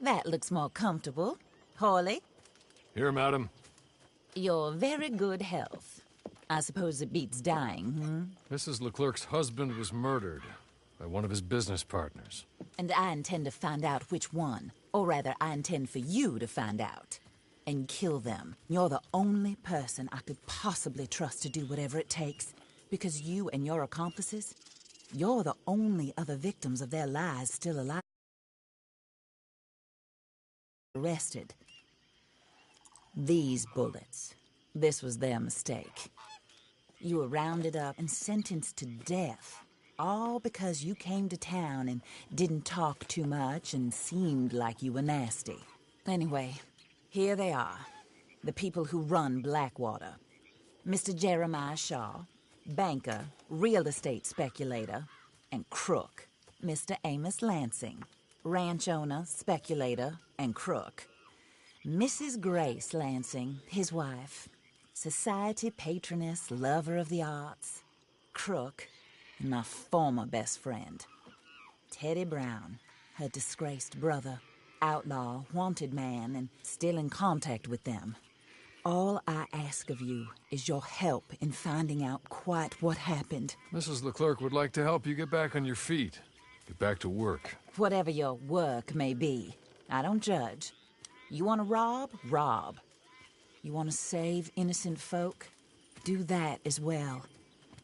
That looks more comfortable. Hawley, Here, madam. your very good health. I suppose it beats dying, Mrs. Leclerc's husband was murdered by one of his business partners. And I intend to find out which one. Or rather, I intend for you to find out. And kill them. You're the only person I could possibly trust to do whatever it takes. Because you and your accomplices, you're the only other victims of their lies still alive. Arrested. These bullets. This was their mistake. You were rounded up and sentenced to death. All because you came to town and didn't talk too much and seemed like you were nasty. Anyway, here they are. The people who run Blackwater. Mr. Jeremiah Shaw, banker, real estate speculator, and crook. Mr. Amos Lansing, ranch owner, speculator, and crook. Mrs. Grace Lansing, his wife, society patroness, lover of the arts, crook, and my former best friend. Teddy Brown, her disgraced brother, outlaw, wanted man, and still in contact with them. All I ask of you is your help in finding out quite what happened. Mrs. Leclerc would like to help you get back on your feet. Get back to work. Whatever your work may be, I don't judge. You want to rob? Rob. You want to save innocent folk? Do that as well.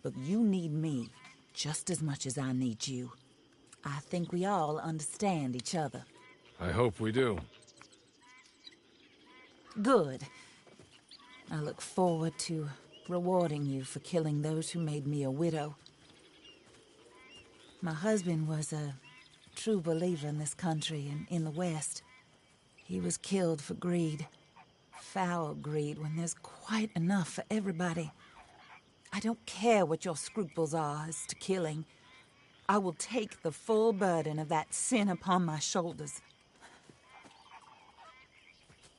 But you need me just as much as I need you. I think we all understand each other. I hope we do. Good. I look forward to rewarding you for killing those who made me a widow. My husband was a true believer in this country and in the West. He was killed for greed. Foul greed when there's quite enough for everybody. I don't care what your scruples are as to killing. I will take the full burden of that sin upon my shoulders.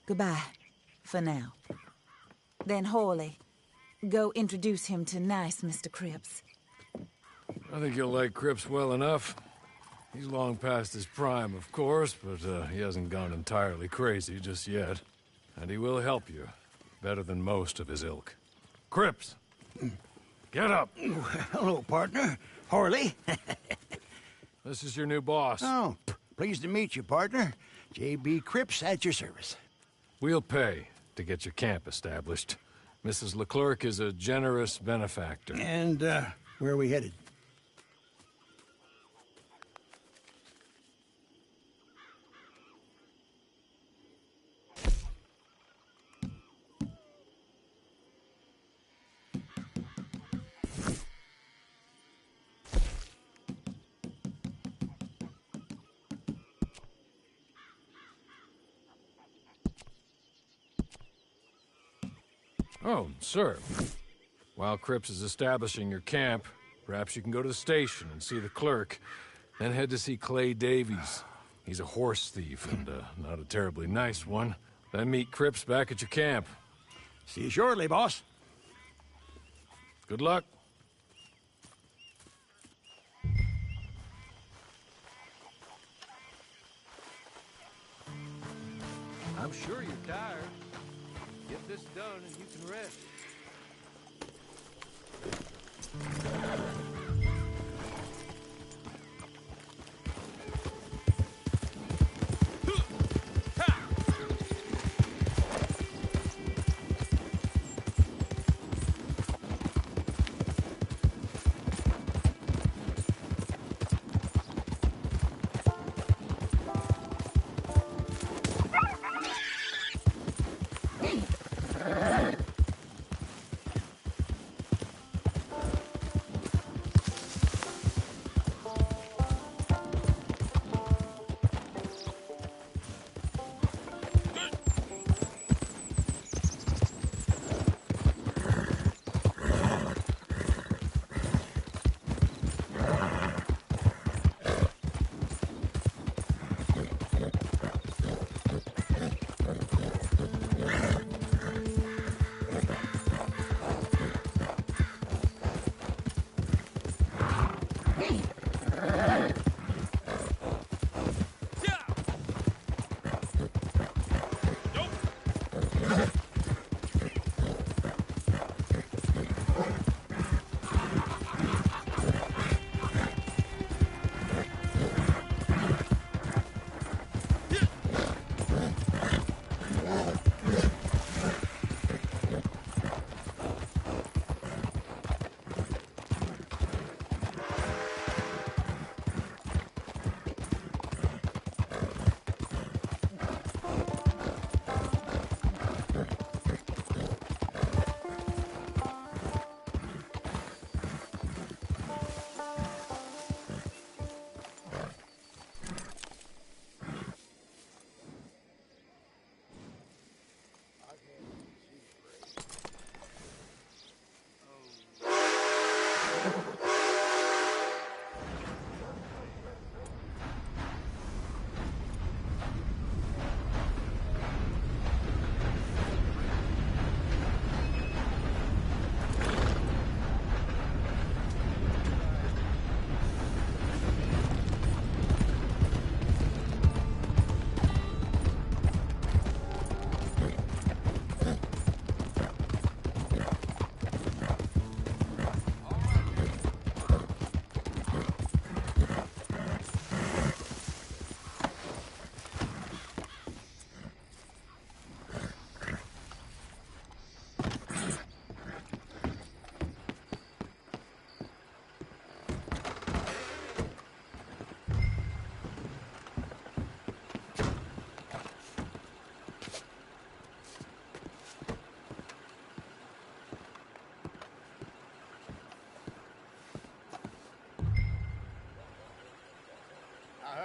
Goodbye, for now. Then Hawley, go introduce him to nice Mr. Cripps. I think you'll like Cripps well enough. He's long past his prime, of course, but he hasn't gone entirely crazy just yet. And he will help you, better than most of his ilk. Cripps! Get up! Hello, partner. Hawley. This is your new boss. Oh, pleased to meet you, partner. J.B. Cripps at your service. We'll pay to get your camp established. Mrs. Leclerc is a generous benefactor. And, where are we headed? Oh, sir. While Cripps is establishing your camp, perhaps you can go to the station and see the clerk, then head to see Clay Davies. He's a horse thief, and not a terribly nice one. Then meet Cripps back at your camp. See you shortly, boss. Good luck. I'm sure you're tired. Get this done and you can rest.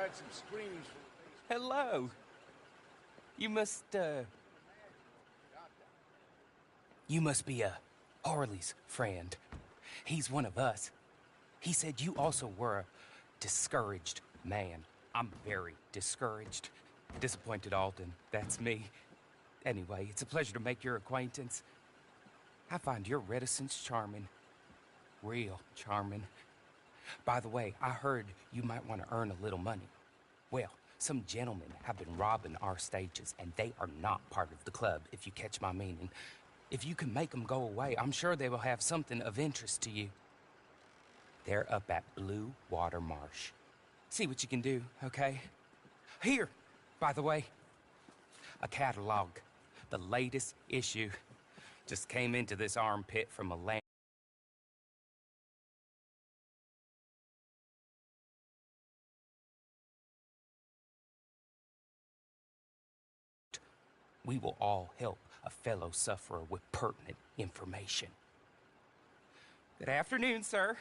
got some screens for the base. Hello. You must be Harley's friend. He's one of us. He said you also were a discouraged man. I'm very discouraged. Disappointed Alden, that's me. Anyway, it's a pleasure to make your acquaintance. I find your reticence charming. Real charming. By the way, I heard you might want to earn a little money. Well, some gentlemen have been robbing our stages, and they are not part of the club, if you catch my meaning. If you can make them go away, I'm sure they will have something of interest to you. They're up at Blue Water Marsh. See what you can do, okay? Here, by the way, a catalog. The latest issue. Just came into this armpit from a land. We will all help a fellow sufferer with pertinent information. Good afternoon, sir.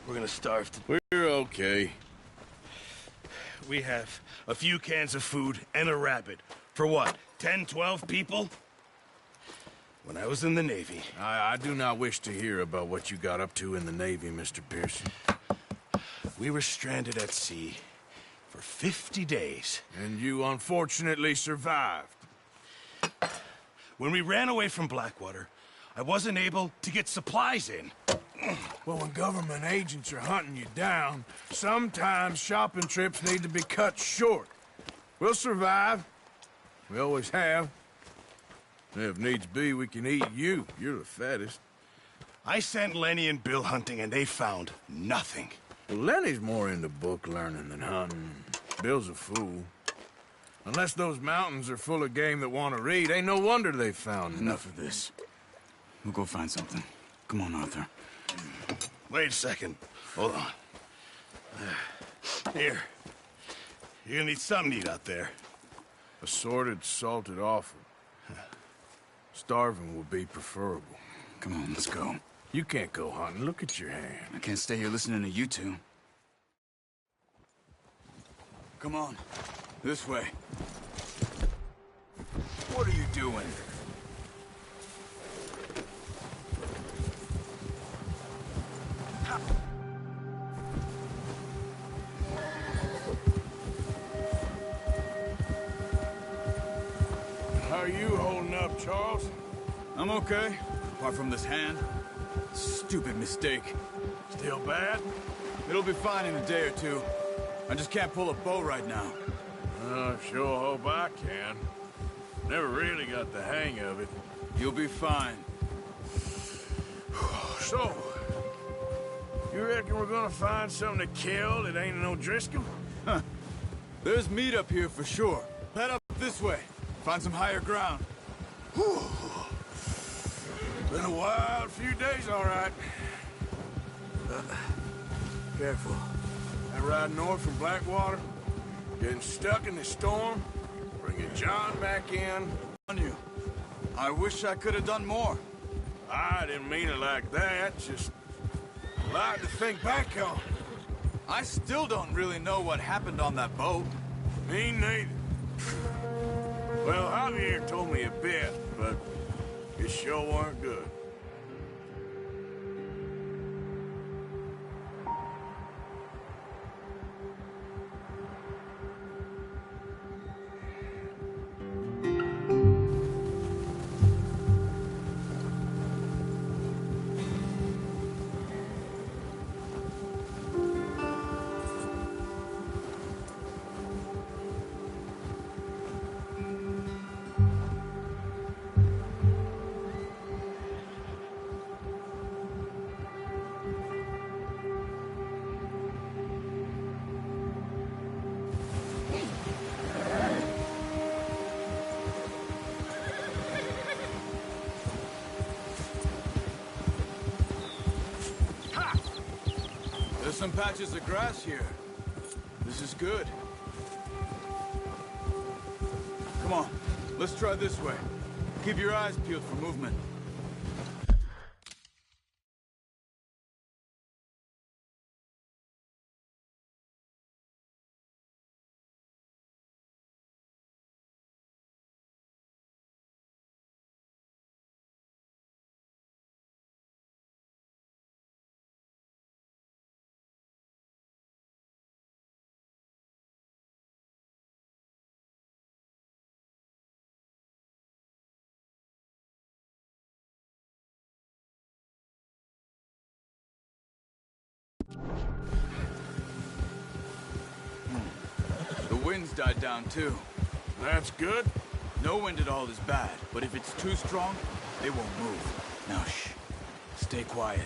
We're gonna starve to... We're okay. We have a few cans of food and a rabbit. For what, 10, 12 people? When I was in the Navy... I do not wish to hear about what you got up to in the Navy, Mr. Pearson. We were stranded at sea for 50 days. And you unfortunately survived. When we ran away from Blackwater, I wasn't able to get supplies in. Well, when government agents are hunting you down, sometimes shopping trips need to be cut short. We'll survive. We always have. If needs be, we can eat you. You're the fattest. I sent Lenny and Bill hunting, and they found nothing. Well, Lenny's more into book learning than hunting. Bill's a fool. Unless those mountains are full of game that want to read, ain't no wonder they found Enough of this. We'll go find something. Come on, Arthur. Wait a second. Hold on. Here. You're gonna need something to eat out there. Assorted, salted offal. Starving would be preferable. Come on, let's go. You can't go hunting. Look at your hand. I can't stay here listening to you two. Come on. This way. What are you doing? How are you holding up, Charles? I'm okay, apart from this hand. Stupid mistake. Still bad? It'll be fine in a day or two. I just can't pull a bow right now. I sure hope I can. Never really got the hang of it. You'll be fine. So, you reckon we're gonna find something to kill that ain't no Driscoll? Huh. There's meat up here for sure. Head up this way. Find some higher ground. Whew. Been a wild few days, all right. Careful. I ride north from Blackwater, getting stuck in the storm, bringing John back in. On you. I wish I could have done more. I didn't mean it like that, just a lot to think back on. I still don't really know what happened on that boat. Me neither. Well, Javier told me a bit, but it sure weren't good. There's some patches of grass here. This is good. Come on, let's try this way. Keep your eyes peeled for movement. wind's died down, too. That's good. No wind at all is bad, but if it's too strong, they won't move. Now, shh. Stay quiet.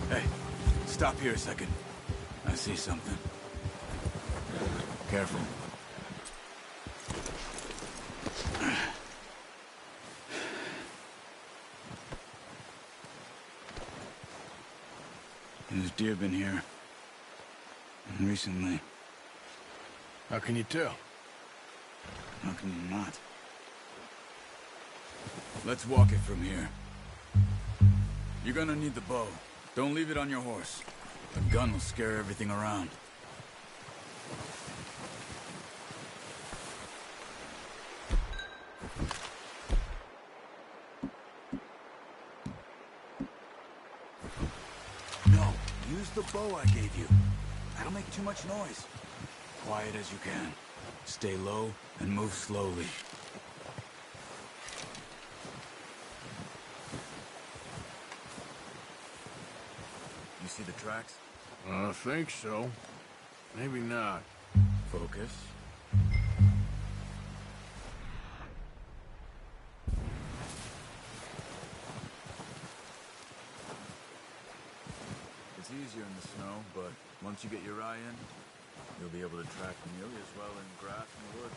Hey, stop here a second. I see something. Careful. There's deer been here. Recently. How can you tell? How can you not? Let's walk it from here. You're gonna need the bow. Don't leave it on your horse. A gun will scare everything around. No, use the bow I gave you. That'll make too much noise. Quiet as you can. Stay low and move slowly. You see the tracks? I think so. Maybe not. Focus. It's easier in the snow, but once you get your eye in, you'll be able to track nearly as well in grass and woods.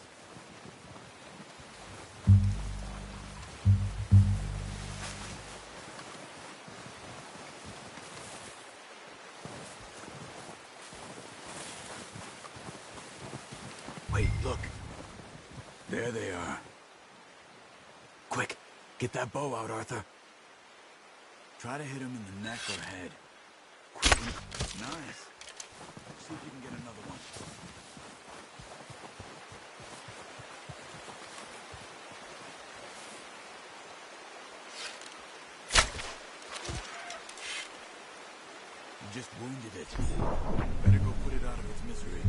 Wait, look. There they are. Quick, get that bow out, Arthur. Try to hit him in the neck or head. Quick. Nice. See if you can get another one. You just wounded it. Better go put it out of its misery.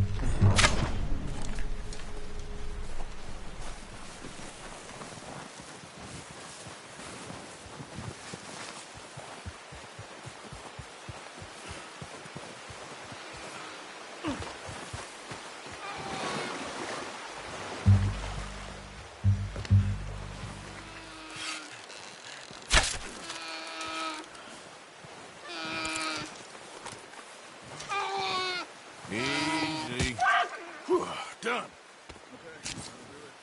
Easy. Whew, done. Okay, that'll do it.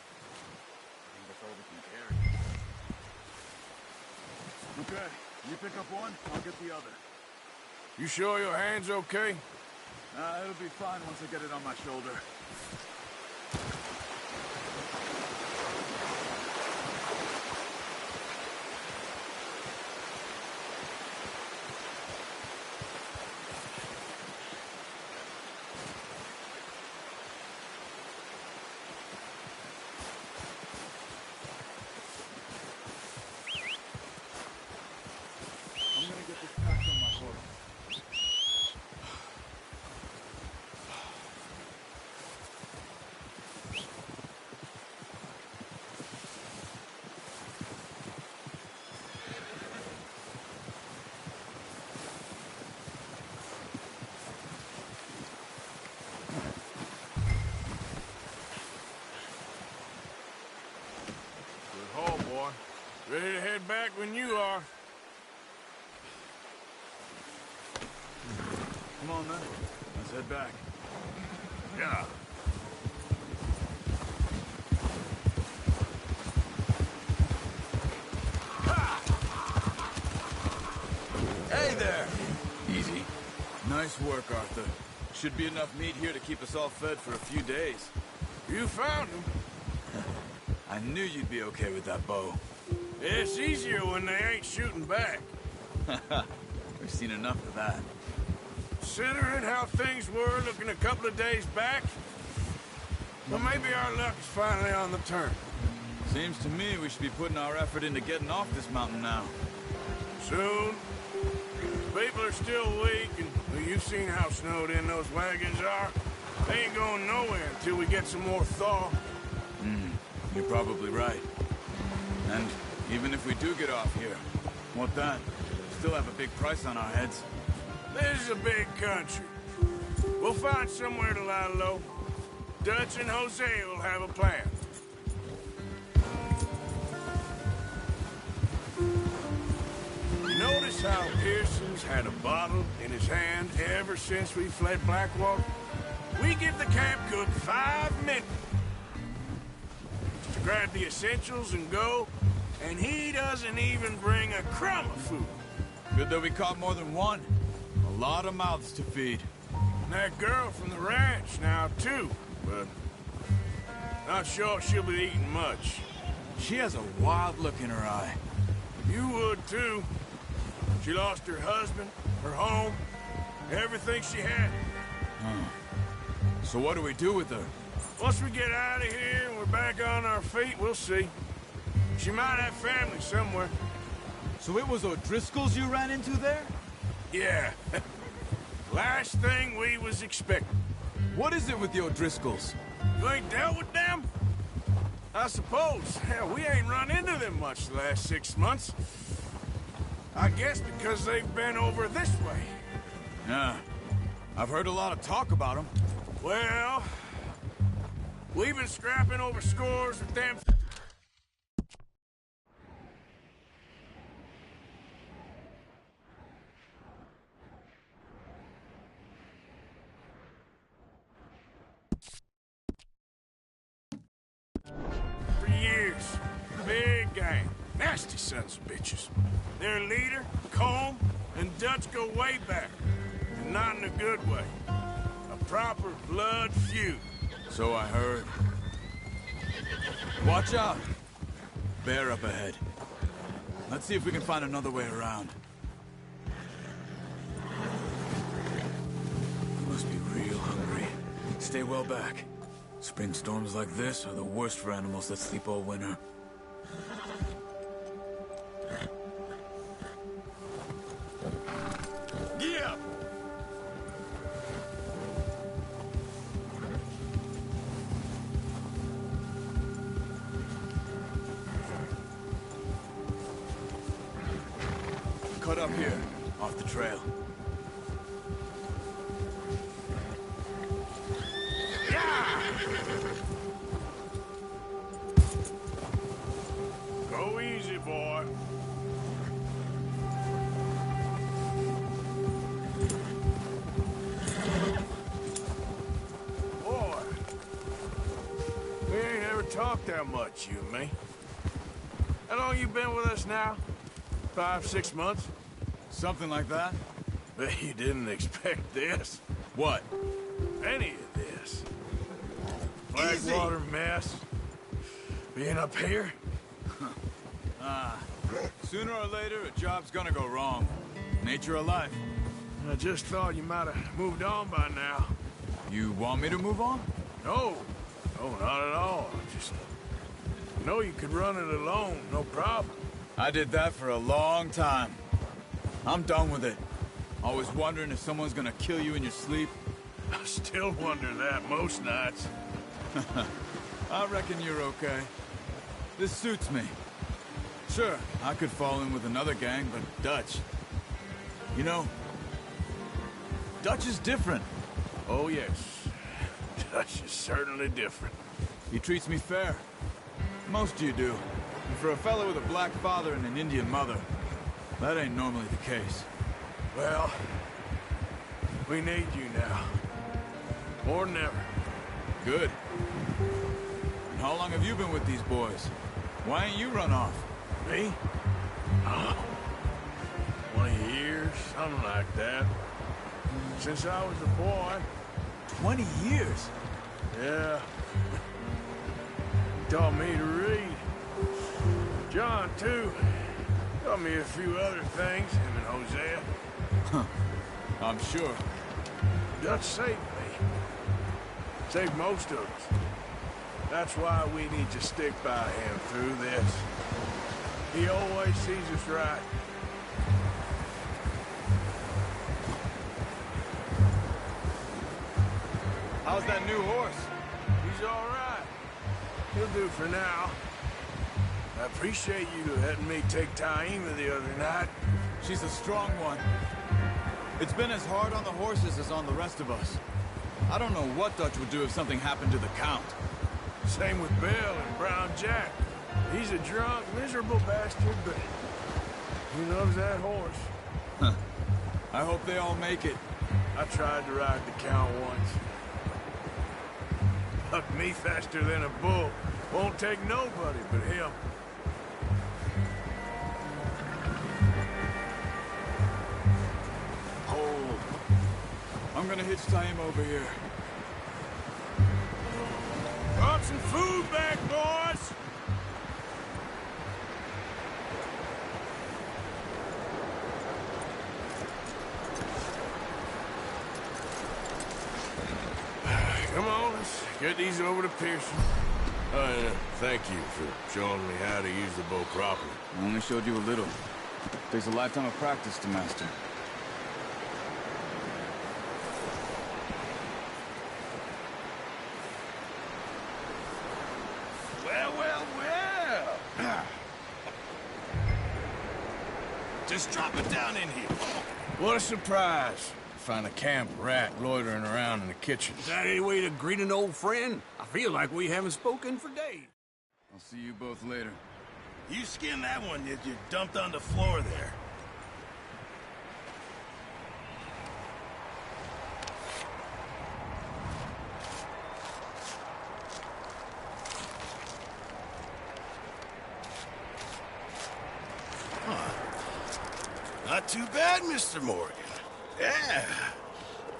I think that's all we can carry. Okay, you pick up one, I'll get the other. You sure your hand's okay? It'll be fine once I get it on my shoulder. I'm gonna get this packed on my horse. Good haul, boy. Ready to head back when you are. Come on, then. Let's head back. Yeah. Hey there! Easy. Nice work, Arthur. Should be enough meat here to keep us all fed for a few days. You found him. I knew you'd be okay with that bow. It's easier when they ain't shooting back. We've seen enough of that. Considering how things were looking a couple of days back, well, maybe our luck is finally on the turn. Seems to me we should be putting our effort into getting off this mountain now. Soon. People are still weak, and well, you've seen how snowed in those wagons are. They ain't going nowhere until we get some more thaw. You're probably right. And even if we do get off here, what then? Still have a big price on our heads. This is a big country. We'll find somewhere to lie low. Dutch and Jose will have a plan. You notice how Pearson's had a bottle in his hand ever since we fled Blackwater? We give the camp cook 5 minutes to grab the essentials and go, and he doesn't even bring a crumb of food. Good that we caught more than one. A lot of mouths to feed. And that girl from the ranch now, too, but not sure she'll be eating much. She has a wild look in her eye. You would, too. She lost her husband, her home, everything she had. So what do we do with her? Once we get out of here and we're back on our feet, we'll see. She might have family somewhere. So it was O'Driscoll's you ran into there? Yeah. Last thing we was expecting. What is it with the O'Driscolls? You ain't dealt with them? I suppose. Hell, we ain't run into them much the last 6 months. I guess because they've been over this way. Yeah. I've heard a lot of talk about them. Well, we've been scrapping over scores with them. For years. Big gang. Nasty sons of bitches. Their leader, Combe, and Dutch go way back. And not in a good way. A proper blood feud. So I heard. Watch out! Bear up ahead. Let's see if we can find another way around. You must be real hungry. Stay well back. Spring storms like this are the worst for animals that sleep all winter. Yeah! Cut up here, off the trail. Go easy, boy. Boy, we ain't ever talked that much, you and me. How long you been with us now? 5, 6 months? Something like that? Bet you didn't expect this. What? Any of this. Easy. Blackwater mess. Being up here? Sooner or later, a job's gonna go wrong. Nature of life. I just thought you might have moved on by now. You want me to move on? No. No, not at all. Just know you could run it alone, no problem. I did that for a long time. I'm done with it. Always wondering if someone's gonna kill you in your sleep. I still wonder that most nights. I reckon you're okay. This suits me. Sure, I could fall in with another gang, but Dutch... You know, Dutch is different. Oh, yes. Dutch is certainly different. He treats me fair. Most of you do. And for a fellow with a black father and an Indian mother, that ain't normally the case. Well, we need you now. More than ever. Good. And how long have you been with these boys? Why ain't you run off? Me? Oh, 20 years, something like that. Since I was a boy. 20 years? Yeah. He taught me to read. John, too. Taught me a few other things, him and Hosea. Huh. I'm sure. Dutch saved me. Saved most of us. That's why we need to stick by him through this. He always sees us right. How's that new horse? He's all right. He'll do for now. I appreciate you letting me take Taima the other night. She's a strong one. It's been as hard on the horses as on the rest of us. I don't know what Dutch would do if something happened to the Count. Same with Bill and Brown Jack. He's a drunk, miserable bastard, but he loves that horse. Huh. I hope they all make it. I tried to ride the Count once. Bucked me faster than a bull. Won't take nobody but him. Hold. I'm gonna hitch tie him over here. Brought some food back, boys! Come on, let's get these over to Pearson. Thank you for showing me how to use the bow properly. I only showed you a little. Takes a lifetime of practice to master. Well, well, well! Just drop it down in here. What a surprise. Find a camp rat loitering around in the kitchen. Is that any way to greet an old friend? I feel like we haven't spoken for days. I'll see you both later. You skinned that one that you dumped on the floor there. Not too bad, Mr. Morgan. Yeah.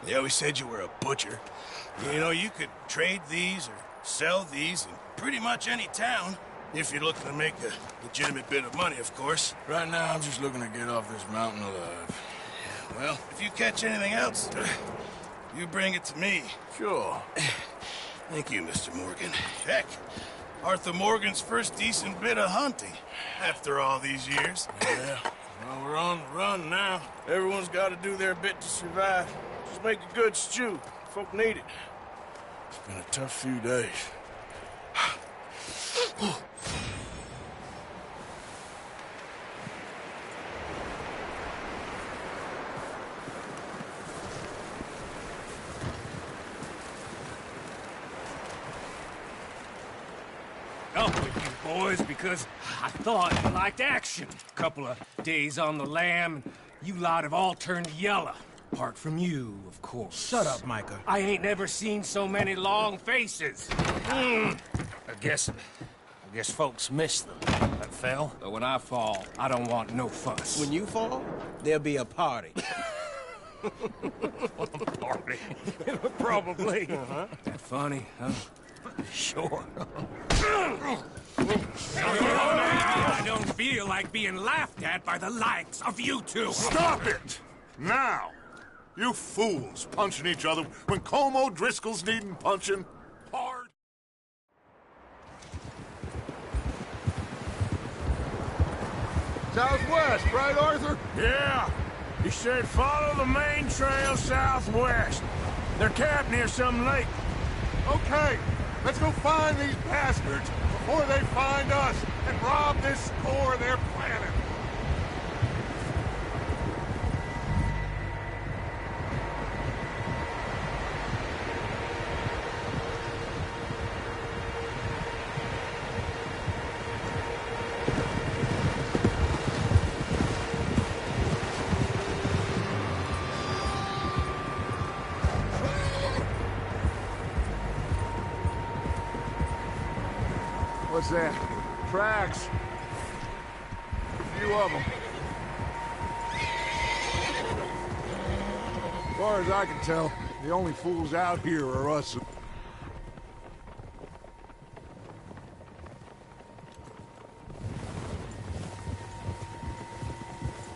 They always said you were a butcher. You know, you could trade these or sell these in pretty much any town. If you're looking to make a legitimate bit of money, of course. Right now, I'm just looking to get off this mountain alive. Well, if you catch anything else, you bring it to me. Sure. Thank you, Mr. Morgan. Heck, Arthur Morgan's first decent bit of hunting after all these years. Yeah. Well, we're on the run now. Everyone's got to do their bit to survive. Just make a good stew. Folk need it. It's been a tough few days. Up with you boys because I thought you liked action. Couple of days on the lam, and you lot have all turned yellow. Apart from you, of course. Shut up, Micah. I ain't never seen so many long faces. I guess folks miss them. That fell. But when I fall, I don't want no fuss. When you fall, there'll be a party. Party. Probably. That funny, huh? Sure. I don't feel like being laughed at by the likes of you two. Stop it! Now! You fools punching each other when Colm O'Driscoll's needing punching. Hard. Southwest, right, Arthur? Yeah. He said follow the main trail southwest. They're camped near some lake. Okay, let's go find these bastards before they find us and rob this core they're planning. What's that? Tracks. A few of them. As far as I can tell, the only fools out here are us.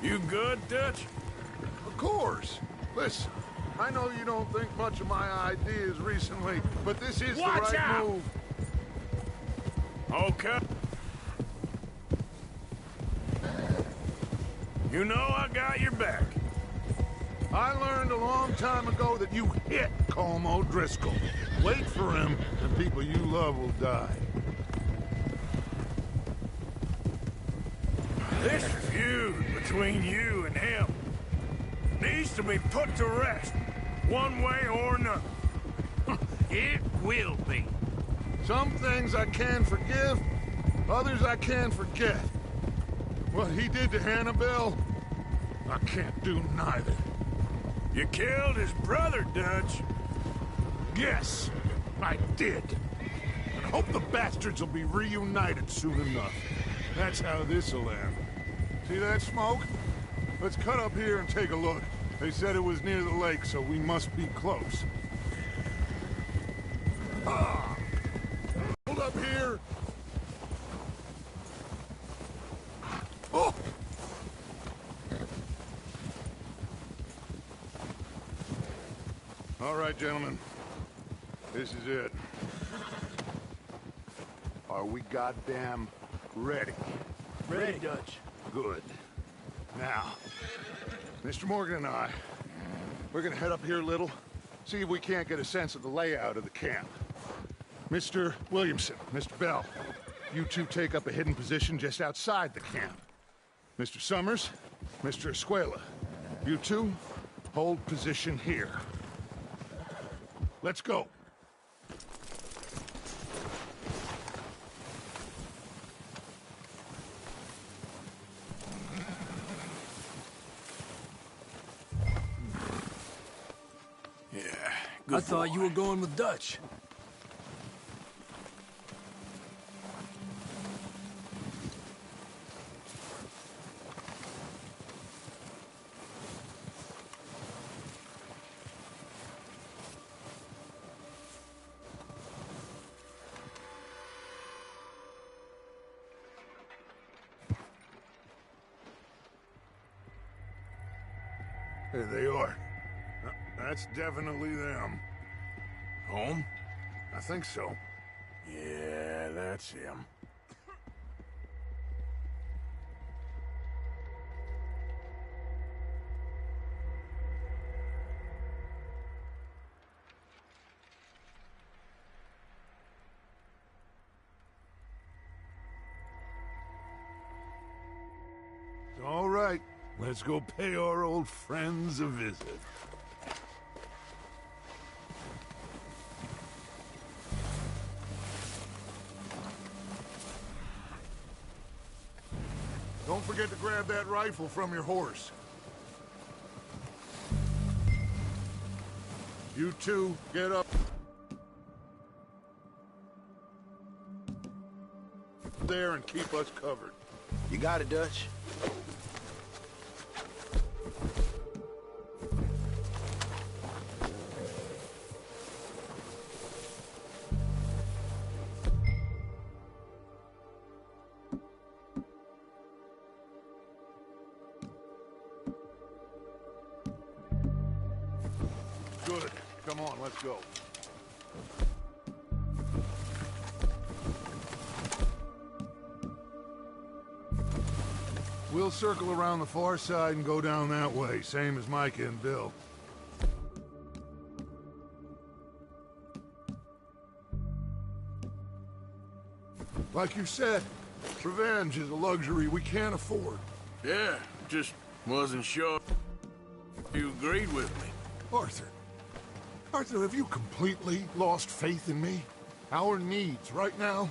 You good, Dutch? Of course. Listen, I know you don't think much of my ideas recently, but this is the right move. Okay. You know I got your back. I learned a long time ago that you hit Colm O'Driscoll. Wait for him, and people you love will die. This feud between you and him needs to be put to rest, one way or another. It will be. Some things I can forgive, others I can forget. What he did to Annabelle, I can't do neither. You killed his brother, Dutch. Yes, I did. And hope the bastards will be reunited soon enough. That's how this'll end. See that smoke? Let's cut up here and take a look. They said it was near the lake, so we must be close. Ah! Hold up here! Oh! All right, gentlemen. This is it. Are we goddamn ready? Ready, Dutch. Good. Now, Mr. Morgan and I, we're gonna head up here a little, see if we can't get a sense of the layout of the camp. Mr. Williamson, Mr. Bell, you two take up a hidden position just outside the camp. Mr. Summers, Mr. Escuela, you two hold position here. Let's go. Yeah, good I thought boy. you were going with Dutch. There they are. That's definitely them. Home? I think so. Yeah, that's him. All right, let's go pay our old friends a visit. Don't forget to grab that rifle from your horse. You two, get up there and keep us covered. You got it, Dutch. Good. Come on, let's go. We'll circle around the far side and go down that way, same as Micah and Bill. Like you said, revenge is a luxury we can't afford. Yeah, just wasn't sure you agreed with me. Arthur. Arthur, have you completely lost faith in me? Our needs right now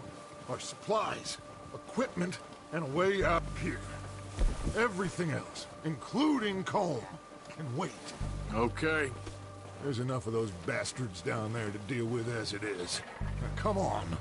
are supplies, equipment, and a way out here. Everything else, including Colm, can wait. Okay. There's enough of those bastards down there to deal with as it is. Now, come on.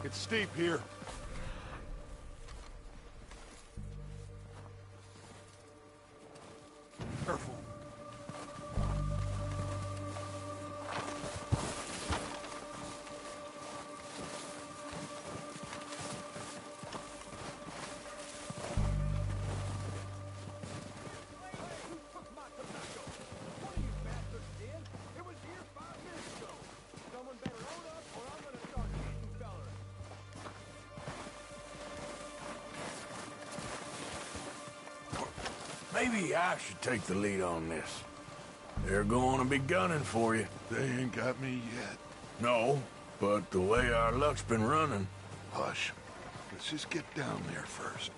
It's steep here. Careful. Maybe I should take the lead on this. They're going to be gunning for you. They ain't got me yet. No, but the way our luck's been running... Hush. Let's just get down there first.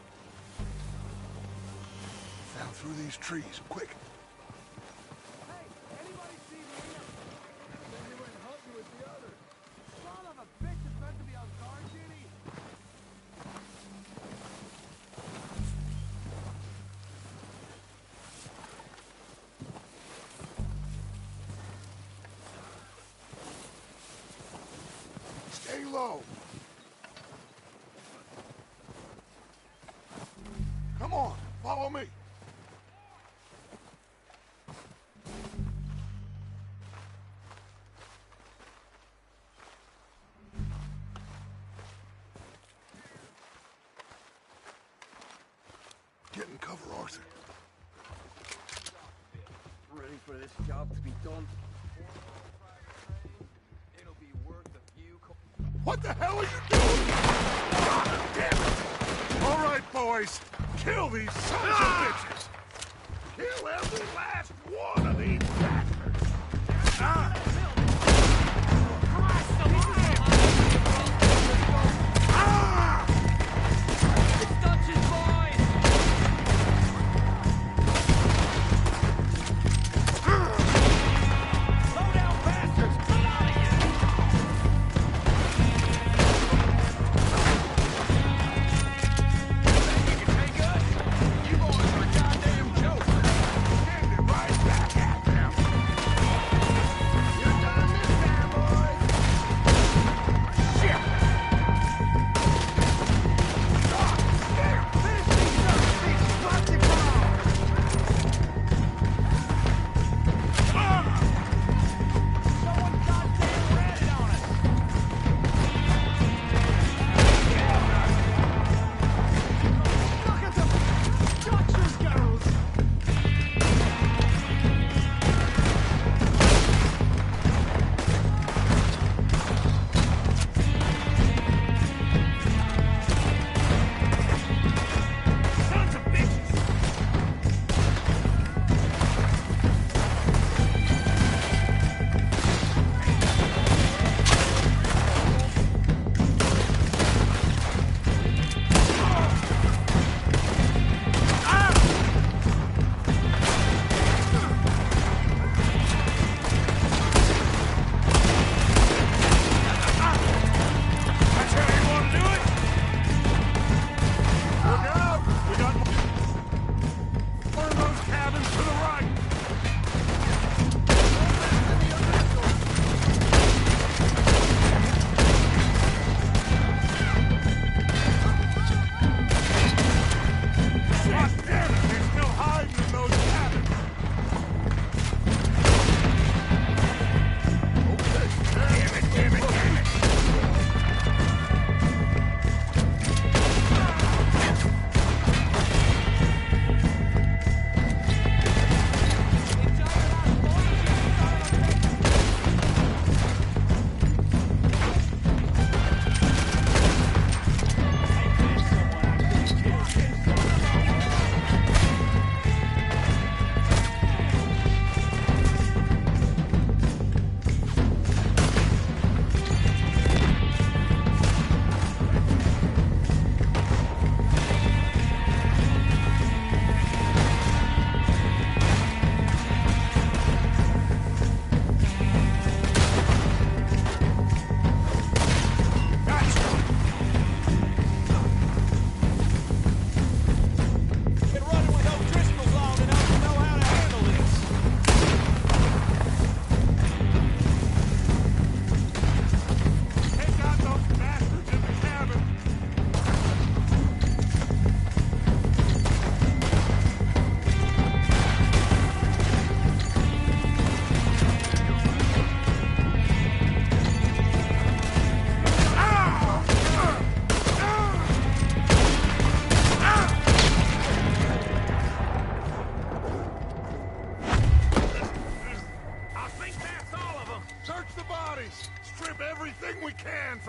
Down through these trees, quick. Stay low. Come on, follow me. Get in cover, Arthur. Ready for this job to be done? It'll be worth a few. What the hell are you doing? God damn it! All right, boys. Kill these sons of bitches! Kill every last one of these bastards!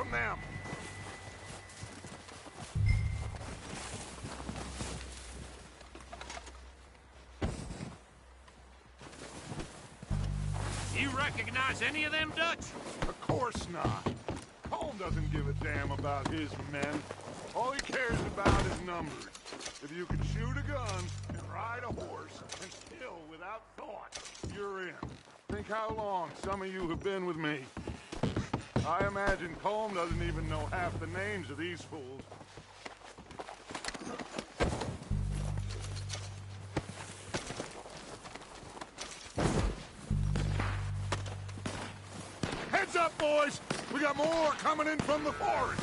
from them. recognize any of them, Dutch? Of course not. Colm doesn't give a damn about his men. All he cares about is numbers. If you can shoot a gun and ride a horse and kill without thought, you're in. Think how long some of you have been with me. I imagine Colm doesn't even know half the names of these fools. Heads up, boys! We got more coming in from the forest!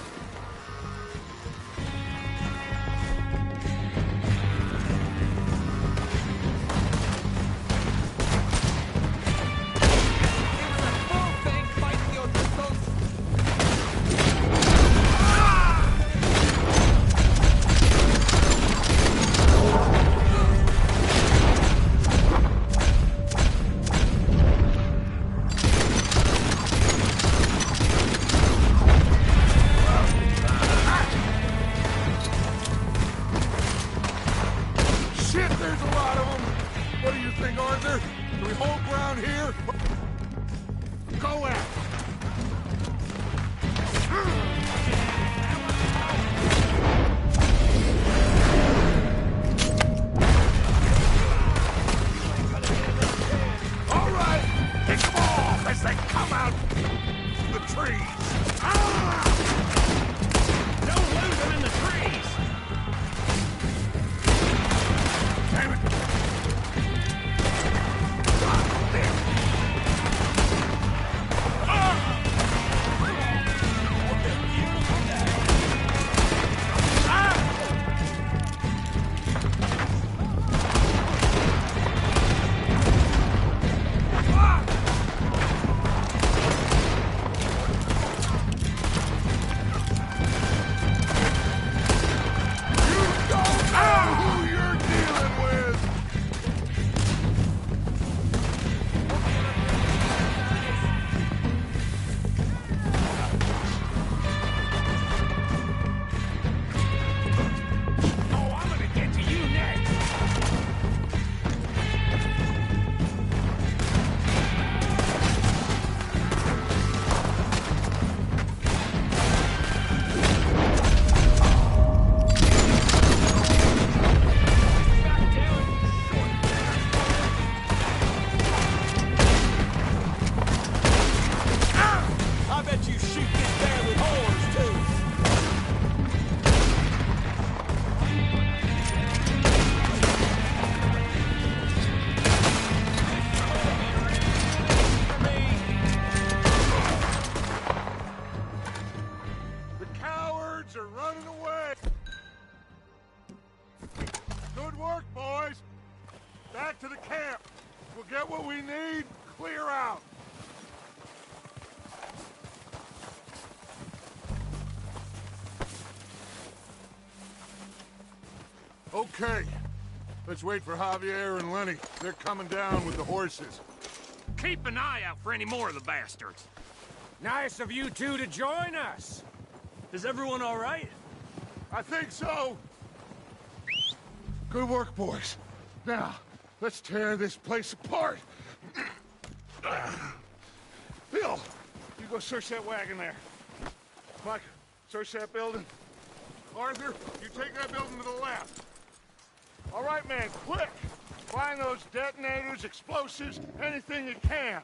Okay. Let's wait for Javier and Lenny. They're coming down with the horses. Keep an eye out for any more of the bastards. Nice of you two to join us. Is everyone all right? I think so. Good work, boys. Now, let's tear this place apart. Bill, you go search that wagon there. Mike, search that building. Arthur, you take that building to the left. All right, man, quick! Find those detonators, explosives, anything you can.